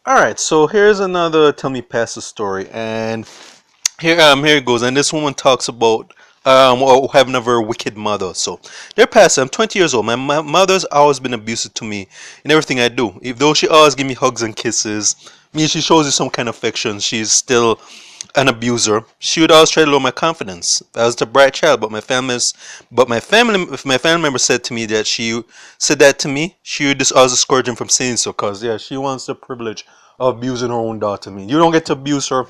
All right, so here's another Tell Me Pastor story, and here it goes. And this woman talks about having a very wicked mother. So, dear Pastor, I'm 20 years old. My mother's always been abusive to me in everything I do. If though she always give me hugs and kisses, me she shows you some kind of affection. She's still an abuser. She would always try to lower my confidence. I was the bright child, if my family member said to me that she said that to me, she would just always discourage him from saying so. Cause yeah, she wants the privilege of abusing her own daughter. Me, you don't get to abuse her.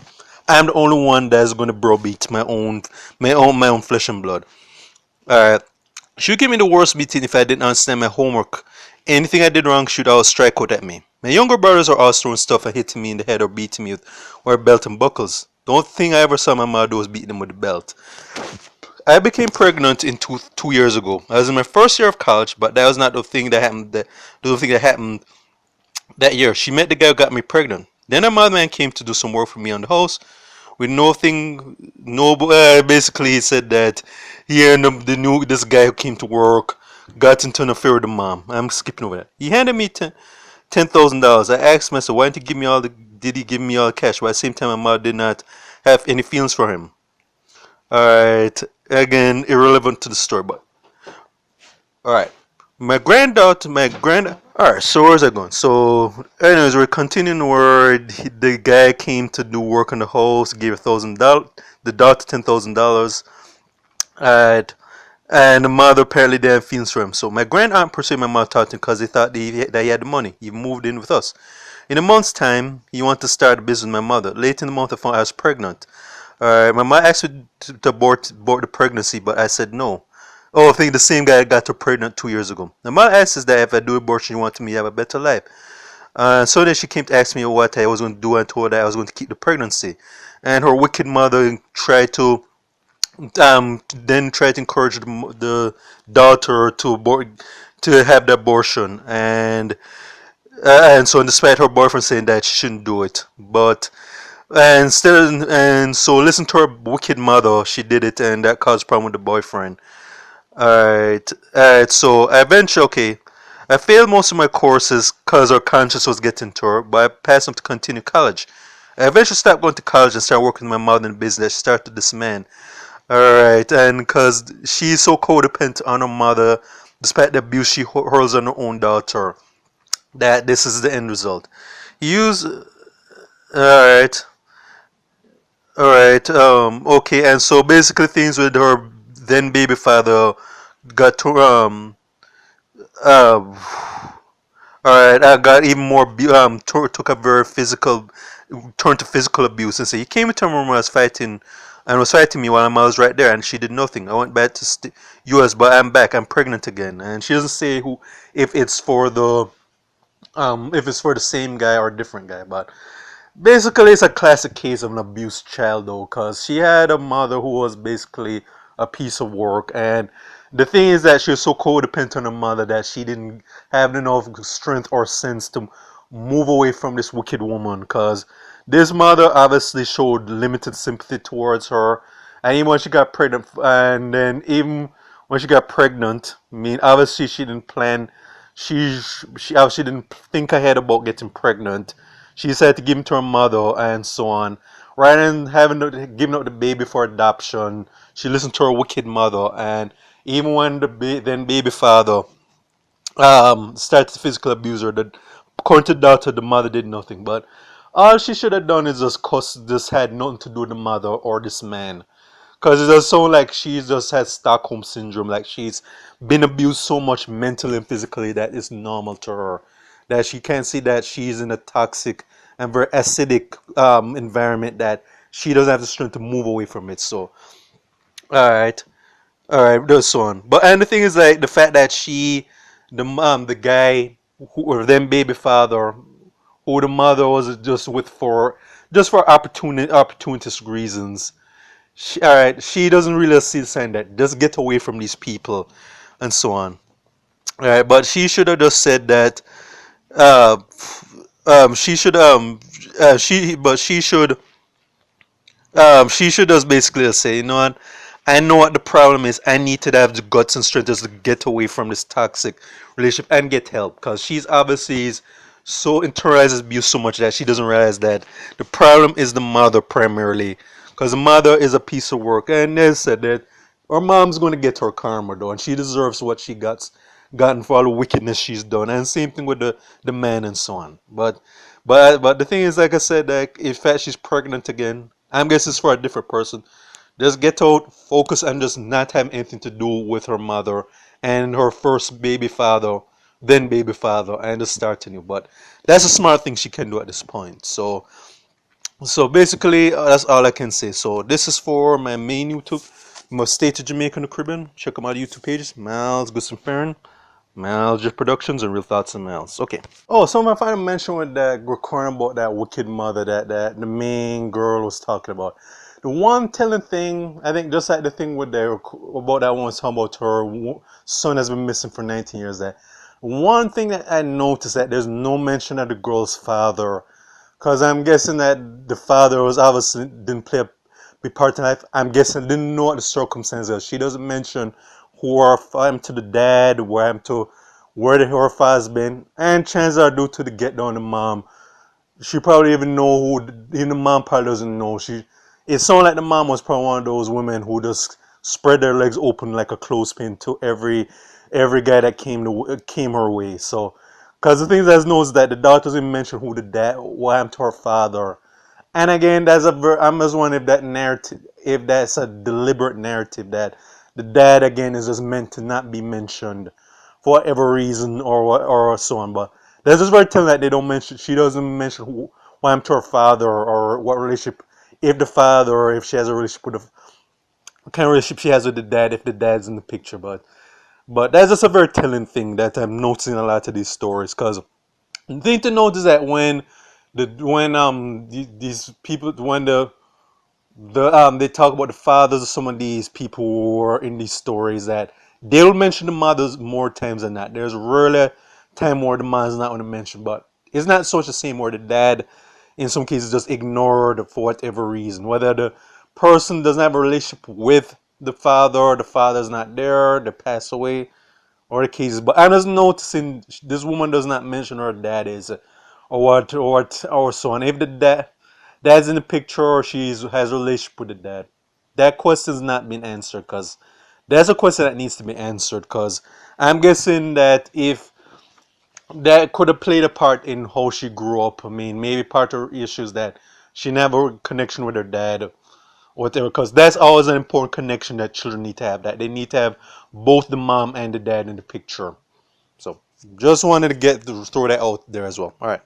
I'm the only one that's going to browbeat my own flesh and blood. All right. She would give me the worst beating if I didn't understand my homework. Anything I did wrong, she'd always strike out at me. My younger brothers are always throwing stuff and hitting me in the head or beating me with a belt and buckles. The only thing I ever saw my mother do was beating them with a belt. I became pregnant in 2 years ago. I was in my first year of college, but that was not the thing that happened. The thing that happened that year. She met the guy who got me pregnant. Then a madman came to do some work for me on the house with nothing. No, basically he said that he and the new this guy who came to work got into an affair with the mom. I'm skipping over that. He handed me $10,000. I asked him, I said, why didn't he give me all the did he give me all the cash? But at the same time, my mother did not have any feelings for him. All right, again, irrelevant to the story, but all right. All right, so where's that going? So, anyways, we're continuing where the guy came to do work on the house, gave $1,000, the daughter $10,000, and and the mother apparently didn't have feelings for him. So my grand aunt persuaded my mother taught him because they thought that he had the money. He moved in with us. In a month's time, he wanted to start a business with my mother. Late in the month, I found I was pregnant. My mother asked me to abort the pregnancy, but I said no. Oh, I think the same guy got her pregnant 2 years ago. My mother asked us that if I do abortion, you want me to have a better life. So then she came to ask me what I was going to do. I told her I was going to keep the pregnancy. And her wicked mother tried to encourage the daughter to have the abortion. And so despite her boyfriend saying that she shouldn't do it, but and so listen to her wicked mother, she did it, and that caused problem with the boyfriend. Alright, so eventually, okay, I failed most of my courses because our conscience was getting to her, but I passed on to continue college. I eventually stopped going to college and started working with my mother in business. She started this man. Alright, and because she's so codependent on her mother, despite the abuse she hurls on her own daughter, that this is the end result. Use alright, alright, okay, and so basically things with her then baby father got to uh, alright, I got even more took a very physical turn to physical abuse, and so he came into my room when I was fighting and was fighting me while I was right there, and she did nothing. I went back to US, but I'm back. I'm pregnant again, and she doesn't say who if it's for the if it's for the same guy or a different guy, but basically it's a classic case of an abused child though, because she had a mother who was basically a piece of work, and the thing is that she was so codependent on her mother that she didn't have enough strength or sense to move away from this wicked woman, because this mother obviously showed limited sympathy towards her, and even when she got pregnant, and then even when she got pregnant, I mean, obviously she didn't plan, she obviously didn't think ahead about getting pregnant. She decided to give him to her mother and so on. Rather than giving up the baby for adoption, she listened to her wicked mother, and even when then baby father started to physically abuse her, according to the doctor, the mother did nothing. But all she should have done is just had nothing to do with the mother or this man. Because it does sound like she just has Stockholm syndrome, like she's been abused so much mentally and physically that it's normal to her. That she can't see that she's in a toxic and very acidic environment that she doesn't have the strength to move away from it. So, alright, alright, that's so on. But and the thing is like the fact that the guy who or then baby father, who the mother was just with for opportunist reasons. Alright, she doesn't really see the sign that just get away from these people and so on. Alright, but she should have just said that uh, she should she should just basically just say, you know what, I know what the problem is. I need to have the guts and strength just to get away from this toxic relationship and get help, because she's obviously so internalizes abuse so much that she doesn't realize that the problem is the mother primarily, because the mother is a piece of work, and they said that her mom's going to get her karma though, and she deserves what she got gotten for all the wickedness she's done, and same thing with the man and so on. But the thing is, like I said, like in fact she's pregnant again. I'm guessing it's for a different person. Just get out, focus, and just not have anything to do with her mother and her first baby father, then baby father, and just start anew. But that's a smart thing she can do at this point. So basically, that's all I can say. So this is for my main YouTube, my State of Jamaica and the Caribbean. Check out my YouTube pages, Miles Gustin Farron, Miles Jeff Productions, and Real Thoughts and Miles. Okay. Oh, so my final mention with that recording about that wicked mother that the main girl was talking about. The one telling thing, I think, just like the thing with the about that one was talking about her son has been missing for 19 years. That one thing that I noticed that there's no mention of the girl's father, because I'm guessing that the father was obviously didn't play a big part in life. I'm guessing didn't know what the circumstances are. She doesn't mention who her I'm to the dad, where I'm to where her father's been, and chances are due to the get down the mom. She probably even know who even the mom probably doesn't know. It sounded like the mom was probably one of those women who just spread their legs open like a clothespin to every guy that came her way. So, because the thing that's known is that the daughter doesn't mention who the dad, what happened to her father, and again, I'm just wondering if that narrative, if that's a deliberate narrative that the dad again is just meant to not be mentioned for whatever reason or so on. But that's just very telling that they don't mention. She doesn't mention what happened to her father or what relationship, if the father or if she has a relationship with the what kind of relationship she has with the dad, if the dad's in the picture. But that's just a very telling thing that I'm noticing a lot of these stories. Because the thing to note is that these people when they talk about the fathers of some of these people who are in these stories, that they'll mention the mothers more times than not. There's rarely a time where the mom's not going to mention, but it's not so much the same where the dad in some cases just ignored for whatever reason, whether the person doesn't have a relationship with the father or the father's not there, they pass away, or the cases. But I'm just noticing this woman does not mention her dad is, or so on. If the dad's in the picture or she has a relationship with the dad, that question's not been answered, because that's a question that needs to be answered. Because I'm guessing that if that could have played a part in how she grew up. I mean, maybe part of her issues that she never connection with her dad or whatever, because that's always an important connection that children need to have, that they need to have both the mom and the dad in the picture. So just wanted to throw that out there as well. All right.